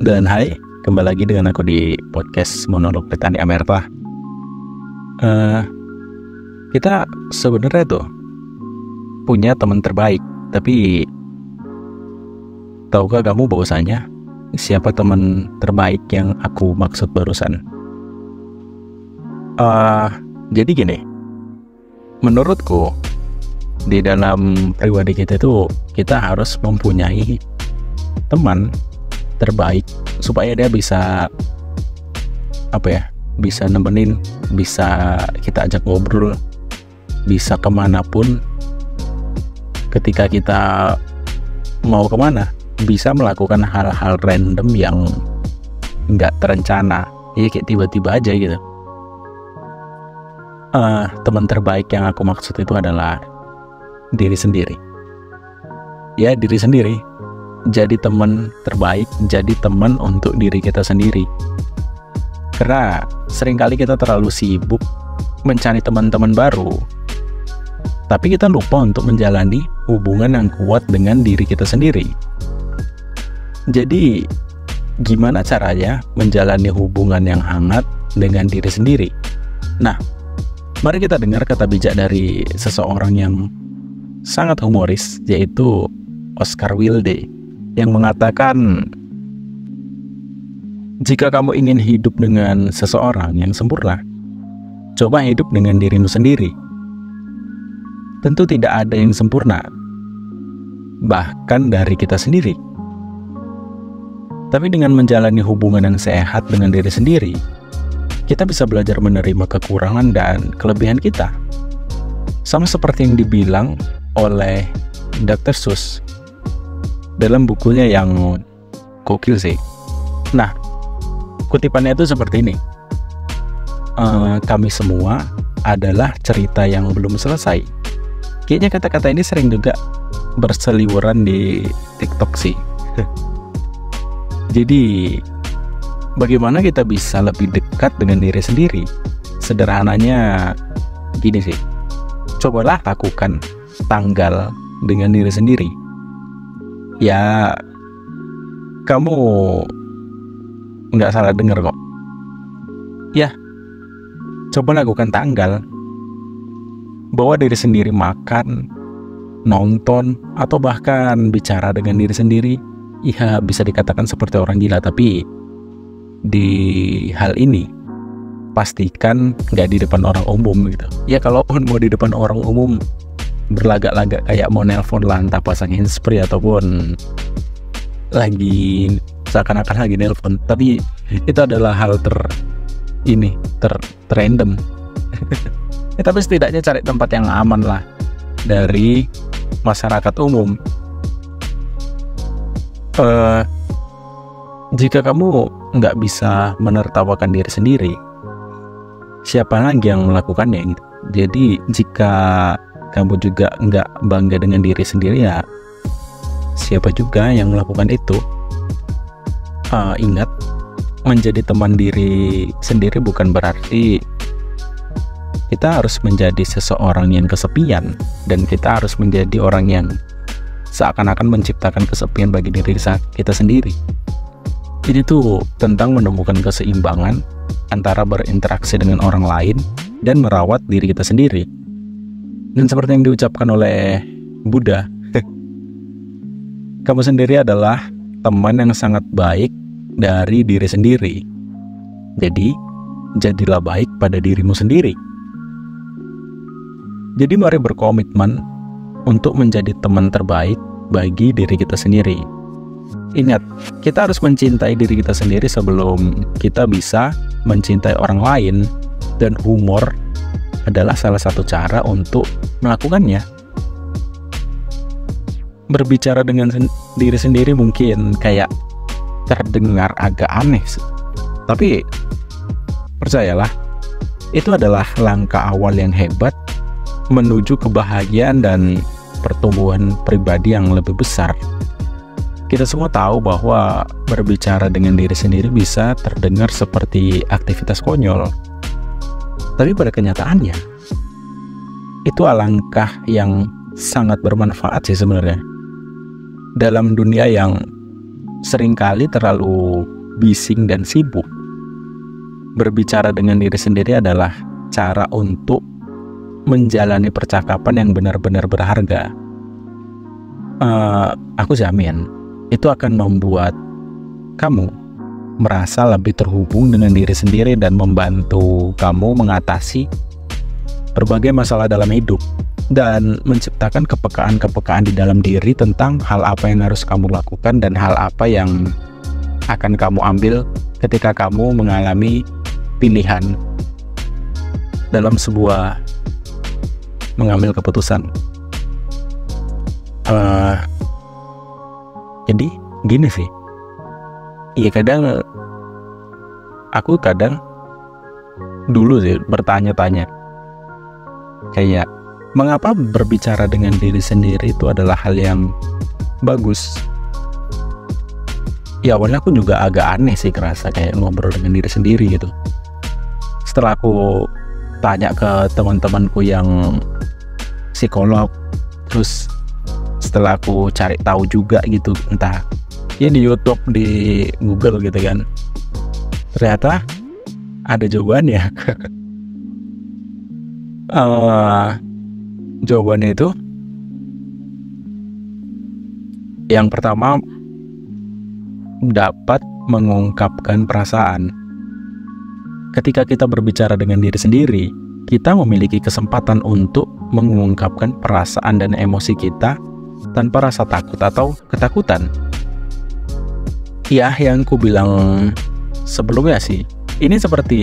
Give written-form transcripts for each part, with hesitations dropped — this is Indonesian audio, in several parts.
Dan hai, kembali lagi dengan aku di podcast Monolog Petani Amerta. Kita sebenarnya tuh punya teman terbaik, tapi tahukah kamu bahwasanya siapa teman terbaik yang aku maksud barusan? Jadi gini, menurutku di dalam pribadi kita itu kita harus mempunyai teman terbaik supaya dia bisa bisa nemenin, bisa kita ajak ngobrol, bisa kemanapun ketika kita mau kemana, bisa melakukan hal-hal random yang nggak terencana, ya kayak tiba-tiba aja gitu. Teman terbaik yang aku maksud itu adalah diri sendiri. Ya, diri sendiri. Jadi teman terbaik, jadi teman untuk diri kita sendiri. Karena seringkali kita terlalu sibuk mencari teman-teman baru, tapi kita lupa untuk menjalani hubungan yang kuat dengan diri kita sendiri. Jadi, gimana caranya menjalani hubungan yang hangat dengan diri sendiri? Nah, mari kita dengar kata bijak dari seseorang yang sangat humoris, yaitu Oscar Wilde, yang mengatakan, jika kamu ingin hidup dengan seseorang yang sempurna, coba hidup dengan dirimu sendiri. Tentu tidak ada yang sempurna, bahkan dari kita sendiri. Tapi dengan menjalani hubungan yang sehat dengan diri sendiri, kita bisa belajar menerima kekurangan dan kelebihan kita. Sama seperti yang dibilang oleh Dr. Seuss dalam bukunya yang gokil sih. Nah, kutipannya itu seperti ini. Kami semua adalah cerita yang belum selesai. Kayaknya kata-kata ini sering juga berseliweran di TikTok sih. Jadi, bagaimana kita bisa lebih dekat dengan diri sendiri? Sederhananya gini sih. Cobalah lakukan tanggal dengan diri sendiri. Ya, kamu nggak salah dengar kok. Ya, coba lakukan tanggal. Bawa diri sendiri makan, nonton, atau bahkan bicara dengan diri sendiri. Ya, bisa dikatakan seperti orang gila, tapi di hal ini pastikan nggak di depan orang umum gitu. Ya, kalaupun mau di depan orang umum, berlagak-lagak kayak mau nelpon lah, entah pasang handsfree ataupun lagi seakan-akan lagi nelpon, tapi itu adalah hal random. Tapi setidaknya cari tempat yang aman lah dari masyarakat umum. Jika kamu nggak bisa menertawakan diri sendiri, siapa lagi yang melakukannya gitu? Jadi jika kamu juga nggak bangga dengan diri sendiri, ya siapa juga yang melakukan itu? Ingat, menjadi teman diri sendiri bukan berarti kita harus menjadi seseorang yang kesepian, dan kita harus menjadi orang yang seakan-akan menciptakan kesepian bagi diri kita sendiri. Ini tuh tentang menemukan keseimbangan antara berinteraksi dengan orang lain dan merawat diri kita sendiri. Dan seperti yang diucapkan oleh Buddha, kamu sendiri adalah teman yang sangat baik dari diri sendiri. Jadi, jadilah baik pada dirimu sendiri. Jadi mari berkomitmen untuk menjadi teman terbaik bagi diri kita sendiri. Ingat, kita harus mencintai diri kita sendiri sebelum kita bisa mencintai orang lain, dan humor adalah salah satu cara untuk melakukannya. Berbicara dengan diri sendiri mungkin kayak terdengar agak aneh, tapi percayalah, itu adalah langkah awal yang hebat menuju kebahagiaan dan pertumbuhan pribadi yang lebih besar. Kita semua tahu bahwa berbicara dengan diri sendiri bisa terdengar seperti aktivitas konyol, tapi pada kenyataannya itu alangkah yang sangat bermanfaat sih sebenarnya. Dalam dunia yang seringkali terlalu bising dan sibuk. Berbicara dengan diri sendiri adalah cara untuk menjalani percakapan yang benar-benar berharga. Aku jamin itu akan membuat kamu merasa lebih terhubung dengan diri sendiri dan membantu kamu mengatasi berbagai masalah dalam hidup dan menciptakan kepekaan-kepekaan di dalam diri tentang hal apa yang harus kamu lakukan dan hal apa yang akan kamu ambil ketika kamu mengalami pilihan dalam sebuah mengambil keputusan. Jadi gini sih, iya aku kadang dulu sih bertanya-tanya kayak mengapa berbicara dengan diri sendiri itu adalah hal yang bagus. Ya awalnya aku juga agak aneh sih kerasa kayak ngobrol dengan diri sendiri gitu. Setelah aku tanya ke teman-temanku yang psikolog, terus setelah aku cari tahu juga gitu, entah ya di YouTube, di Google gitu kan, ternyata ada jawabannya. Jawabannya itu yang pertama, dapat mengungkapkan perasaan. Ketika kita berbicara dengan diri sendiri, kita memiliki kesempatan untuk mengungkapkan perasaan dan emosi kita tanpa rasa takut atau ketakutan. Ya, yang ku bilang sebelumnya sih, ini seperti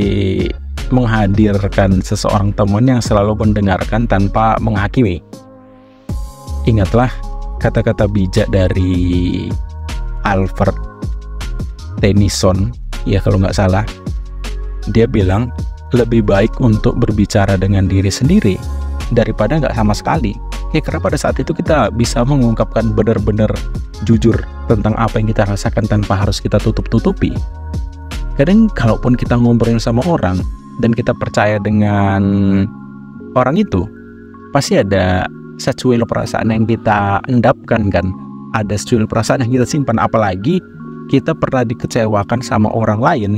menghadirkan seseorang teman yang selalu mendengarkan tanpa menghakimi. Ingatlah kata-kata bijak dari Albert Tennyson, ya kalau nggak salah. Dia bilang, lebih baik untuk berbicara dengan diri sendiri daripada nggak sama sekali. Ya karena pada saat itu kita bisa mengungkapkan benar-benar jujur tentang apa yang kita rasakan tanpa harus kita tutup-tutupi. Kadang kalaupun kita ngobrol sama orang dan kita percaya dengan orang itu, pasti ada secuil perasaan yang kita endapkan kan. Ada secuil perasaan yang kita simpan, apalagi kita pernah dikecewakan sama orang lain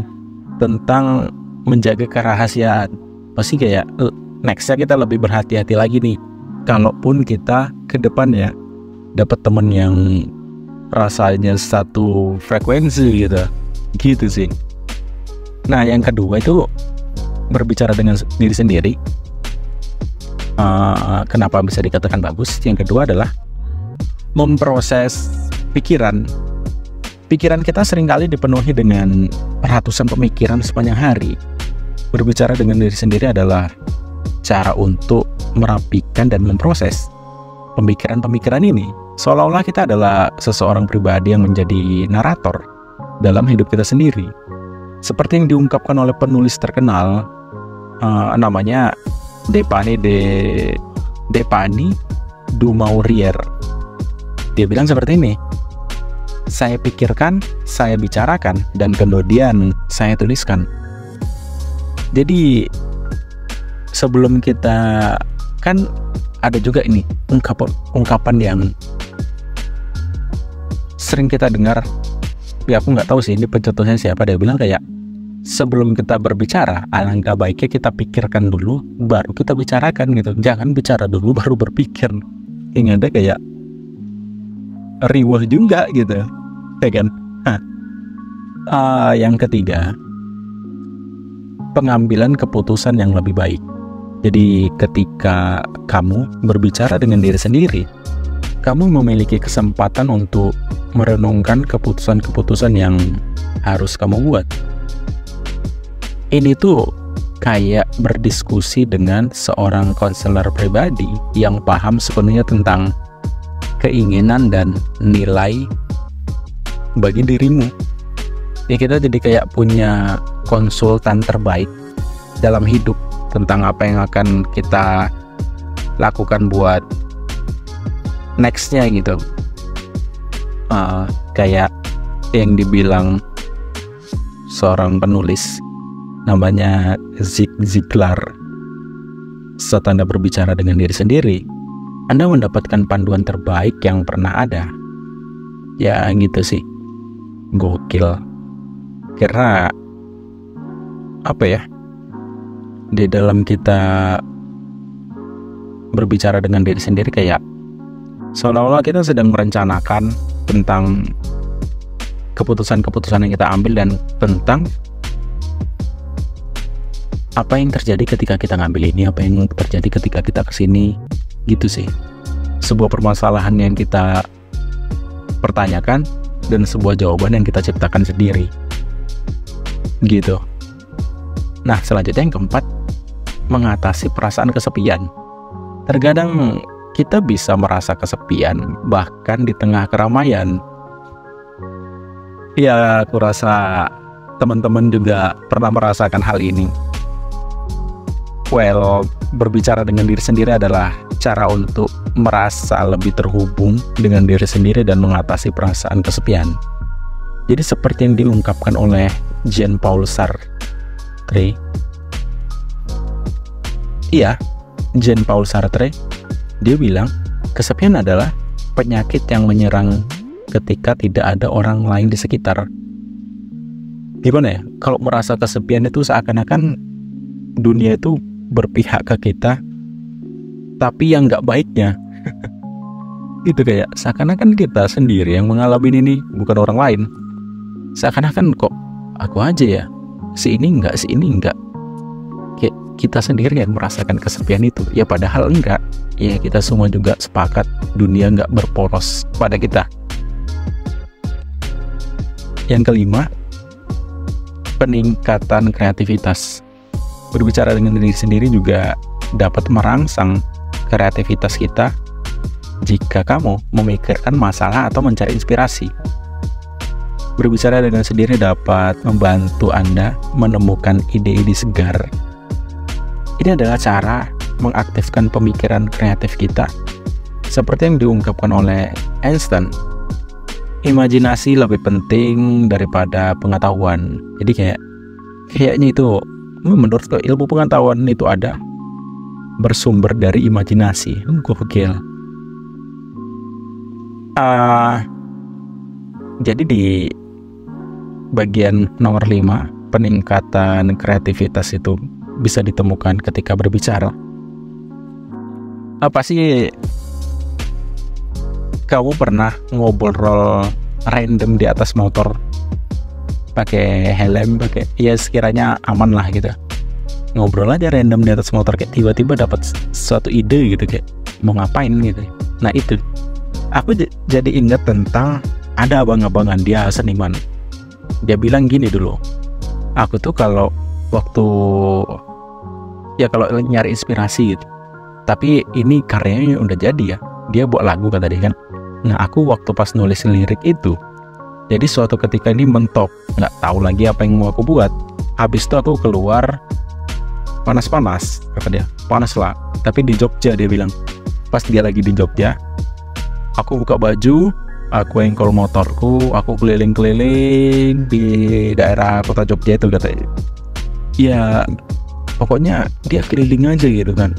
tentang menjaga kerahasiaan. Pasti kayak nextnya kita lebih berhati-hati lagi nih. Kalaupun kita ke depannya dapat temen yang rasanya satu frekuensi gitu sih. Nah yang kedua itu berbicara dengan diri sendiri. Kenapa bisa dikatakan bagus? Yang kedua adalah memproses pikiran. Pikiran kita seringkali dipenuhi dengan ratusan pemikiran sepanjang hari. Berbicara dengan diri sendiri adalah cara untuk merapikan dan memproses pemikiran-pemikiran ini. Seolah-olah kita adalah seseorang pribadi yang menjadi narator dalam hidup kita sendiri. Seperti yang diungkapkan oleh penulis terkenal, namanya Depani du Maurier. Dia bilang seperti ini, saya pikirkan, saya bicarakan, dan kemudian saya tuliskan. Jadi sebelum kita, kan ada juga ini ungkapan yang sering kita dengar, ya aku nggak tahu sih ini pencetusnya siapa. Dia bilang kayak sebelum kita berbicara, alangkah baiknya kita pikirkan dulu baru kita bicarakan gitu. Jangan bicara dulu baru berpikir. Yang ada kayak riwah juga gitu, ya kan? Yang ketiga, pengambilan keputusan yang lebih baik. Jadi ketika kamu berbicara dengan diri sendiri, kamu memiliki kesempatan untuk merenungkan keputusan-keputusan yang harus kamu buat. Ini tuh kayak berdiskusi dengan seorang konselor pribadi yang paham sepenuhnya tentang keinginan dan nilai bagi dirimu. Ya kita jadi kayak punya konsultan terbaik dalam hidup tentang apa yang akan kita lakukan buat nextnya gitu. Kayak yang dibilang seorang penulis namanya Zig Ziglar, saat Anda berbicara dengan diri sendiri, Anda mendapatkan panduan terbaik yang pernah ada. Ya gitu sih. gokil. Karena apa ya, di dalam kita berbicara dengan diri sendiri kayak seolah-olah kita sedang merencanakan tentang keputusan-keputusan yang kita ambil dan tentang apa yang terjadi ketika kita ngambil ini, apa yang terjadi ketika kita kesini, gitu sih. Sebuah permasalahan yang kita pertanyakan dan sebuah jawaban yang kita ciptakan sendiri, gitu. Nah, selanjutnya yang keempat, mengatasi perasaan kesepian. Terkadang kita bisa merasa kesepian bahkan di tengah keramaian. Ya, aku rasa teman-teman juga pernah merasakan hal ini. Well, berbicara dengan diri sendiri adalah cara untuk merasa lebih terhubung dengan diri sendiri dan mengatasi perasaan kesepian. Jadi seperti yang diungkapkan oleh Jean-Paul Sartre. Iya, Jean-Paul Sartre, dia bilang kesepian adalah penyakit yang menyerang ketika tidak ada orang lain di sekitar. Gimana ya? Kalau merasa kesepian itu seakan-akan dunia itu berpihak ke kita, tapi yang nggak baiknya. Itu kayak seakan-akan kita sendiri yang mengalami ini, bukan orang lain. Seakan-akan kok aku aja ya, si ini enggak. Kayak kita sendiri yang merasakan kesepian itu. Ya padahal enggak. Ya kita semua juga sepakat dunia nggak berporos pada kita. Yang kelima, peningkatan kreativitas. Berbicara dengan diri sendiri juga dapat merangsang kreativitas kita jika kamu memikirkan masalah atau mencari inspirasi. Berbicara dengan sendiri dapat membantu Anda menemukan ide-ide segar. Ini adalah cara mengaktifkan pemikiran kreatif kita. Seperti yang diungkapkan oleh Einstein, imajinasi lebih penting daripada pengetahuan. Jadi kayaknya itu menurut ilmu pengetahuan itu ada bersumber dari imajinasi. Gokil. Jadi di bagian nomor 5, peningkatan kreativitas itu bisa ditemukan ketika berbicara. Apa sih kamu pernah ngobrol random di atas motor pakai helm, ya sekiranya aman lah gitu, ngobrol aja random di atas motor, kayak tiba-tiba dapat suatu ide gitu, kayak mau ngapain gitu. Nah itu aku jadi ingat tentang ada abang-abangan, dia seniman. Dia bilang gini dulu, aku tuh kalau nyari inspirasi gitu, tapi ini karyanya udah jadi ya, dia buat lagu kata dia kan. Nah aku waktu pas nulis lirik itu, jadi suatu ketika ini mentok, nggak tahu lagi apa yang mau aku buat. Habis itu aku keluar, panas-panas kata dia, panas lah, tapi di Jogja dia bilang. Pas dia lagi di Jogja, aku buka baju, aku engkol motorku, aku keliling-keliling di daerah kota Jogja itu katanya. Ya pokoknya dia keliling aja gitu kan.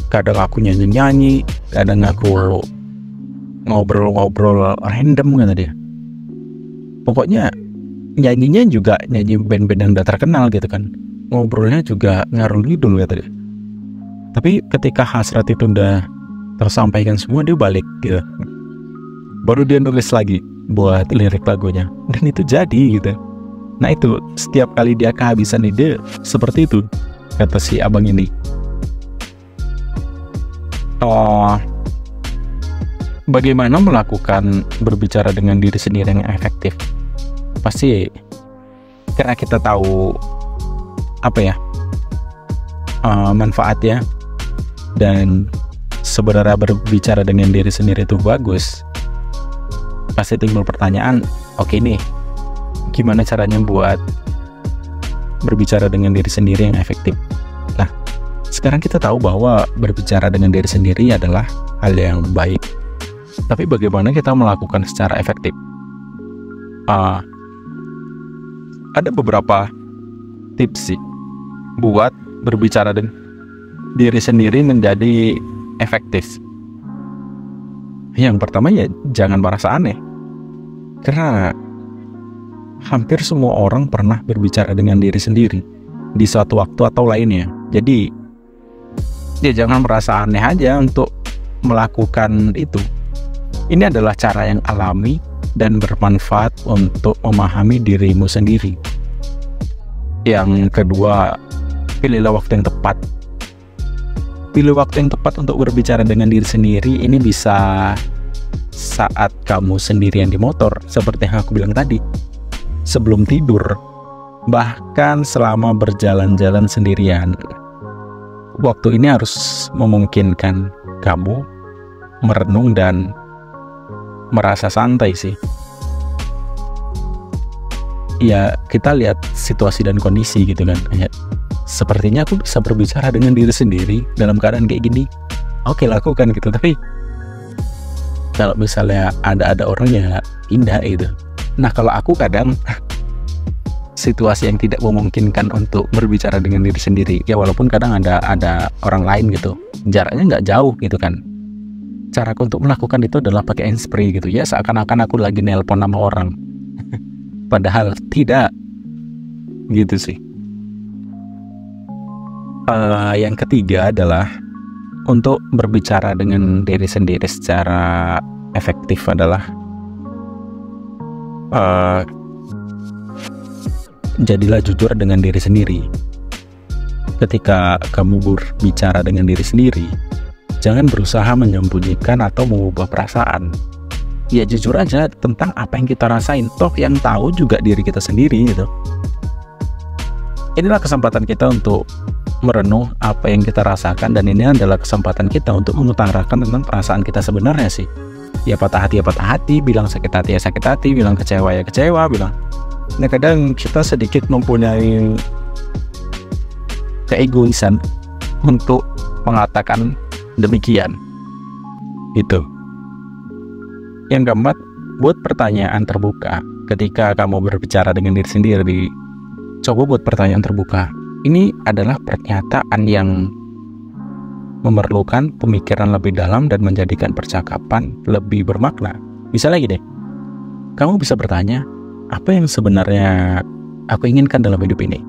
Kadang aku nyanyi-nyanyi, kadang aku ngobrol-ngobrol random kata dia. Pokoknya nyanyinya juga nyanyi band-band yang udah terkenal gitu kan. Ngobrolnya juga ngarung ngidul kata dia. Tapi ketika hasrat itu udah tersampaikan semua, dia balik gitu. Baru dia nulis lagi buat lirik lagunya, dan itu jadi gitu. Nah itu setiap kali dia kehabisan ide seperti itu, kata si abang ini. Bagaimana melakukan berbicara dengan diri sendiri yang efektif? Pasti karena kita tahu manfaatnya, dan sebenarnya berbicara dengan diri sendiri itu bagus. Pasti timbul pertanyaan, oke nih, gimana caranya buat berbicara dengan diri sendiri yang efektif? Nah, sekarang kita tahu bahwa berbicara dengan diri sendiri adalah hal yang baik. Tapi bagaimana kita melakukan secara efektif? Ada beberapa tips sih buat berbicara dengan diri sendiri menjadi efektif. Yang pertama ya jangan merasa aneh. Karena hampir semua orang pernah berbicara dengan diri sendiri di suatu waktu atau lainnya. Jadi ya jangan merasa aneh aja untuk melakukan itu. Ini adalah cara yang alami dan bermanfaat untuk memahami dirimu sendiri. Yang kedua, pilihlah waktu yang tepat. Pilih waktu yang tepat untuk berbicara dengan diri sendiri. Ini bisa saat kamu sendirian di motor, seperti yang aku bilang tadi, sebelum tidur, bahkan selama berjalan-jalan sendirian. Waktu ini harus memungkinkan kamu merenung dan merasa santai sih. Ya, kita lihat situasi dan kondisi gitu kan. Kayak, sepertinya aku bisa berbicara dengan diri sendiri dalam keadaan kayak gini. Oke, lakukan gitu. Tapi kalau misalnya ada orang ya indah itu. Nah, kalau aku kadang situasi yang tidak memungkinkan untuk berbicara dengan diri sendiri, ya walaupun kadang ada orang lain gitu, jaraknya nggak jauh gitu kan. Caraku untuk melakukan itu adalah pakai handsfree gitu ya, seakan-akan aku lagi nelpon sama orang. Padahal tidak, gitu sih. Yang ketiga adalah untuk berbicara dengan diri sendiri secara efektif adalah jadilah jujur dengan diri sendiri. Ketika kamu berbicara dengan diri sendiri, jangan berusaha menyembunyikan atau mengubah perasaan. Ya jujur aja tentang apa yang kita rasain. Toh yang tahu juga diri kita sendiri gitu. Inilah kesempatan kita untuk merenung apa yang kita rasakan, dan ini adalah kesempatan kita untuk mengutarakan tentang perasaan kita sebenarnya sih. Ya patah hati ya patah hati, bilang sakit hati ya sakit hati, bilang kecewa ya kecewa, bilang. Nah kadang kita sedikit mempunyai keegoisan untuk mengatakan demikian. Itu. Yang keempat, buat pertanyaan terbuka. Ketika kamu berbicara dengan diri sendiri, coba buat pertanyaan terbuka. Ini adalah pernyataan yang memerlukan pemikiran lebih dalam dan menjadikan percakapan lebih bermakna. Misalnya gini, kamu bisa bertanya, apa yang sebenarnya aku inginkan dalam hidup ini?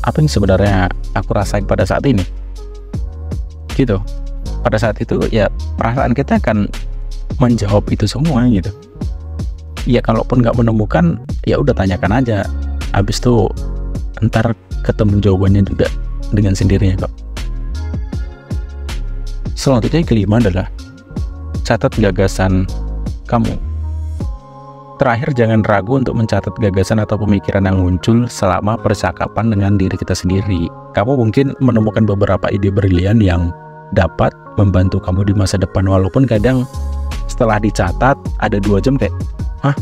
Apa yang sebenarnya aku rasain pada saat ini? Gitu. Pada saat itu ya perasaan kita akan menjawab itu semua gitu. Ya kalaupun nggak menemukan, ya udah tanyakan aja. Habis itu ntar ketemu jawabannya juga dengan sendirinya kok. Selanjutnya yang kelima adalah catat gagasan kamu. Terakhir, jangan ragu untuk mencatat gagasan atau pemikiran yang muncul selama percakapan dengan diri kita sendiri. Kamu mungkin menemukan beberapa ide brilian yang dapat membantu kamu di masa depan, walaupun kadang setelah dicatat ada 2 jam kayak, hah?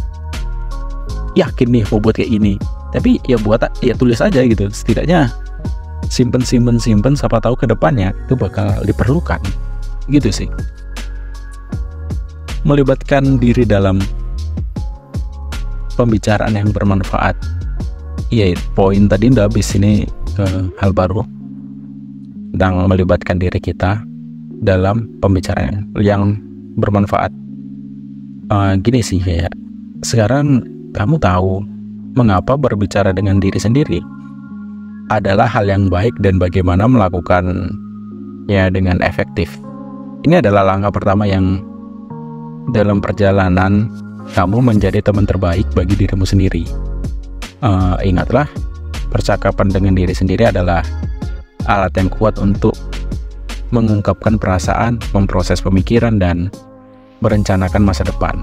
Yakin nih mau buat kayak ini. Tapi ya tulis aja gitu. Setidaknya simpen, siapa tahu ke depannya itu bakal diperlukan. Gitu sih. Melibatkan diri dalam pembicaraan yang bermanfaat. Iya, poin tadi udah habis, ini hal baru tentang melibatkan diri kita dalam pembicaraan yang bermanfaat. Gini sih, kayak sekarang kamu tahu mengapa berbicara dengan diri sendiri adalah hal yang baik dan bagaimana melakukannya dengan efektif. Ini adalah langkah pertama yang dalam perjalanan kamu menjadi teman terbaik bagi dirimu sendiri. Ingatlah, percakapan dengan diri sendiri adalah alat yang kuat untuk mengungkapkan perasaan, memproses pemikiran, dan merencanakan masa depan.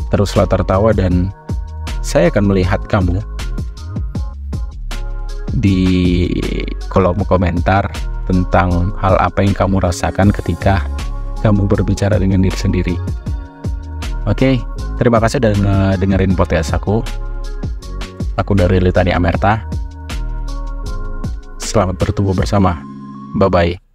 Teruslah tertawa dan saya akan melihat kamu di kolom komentar tentang hal apa yang kamu rasakan ketika kamu berbicara dengan diri sendiri. Oke, terima kasih sudah dengerin podcast aku. Aku dari Litani Amerta. Selamat bertemu bersama. Bye-bye.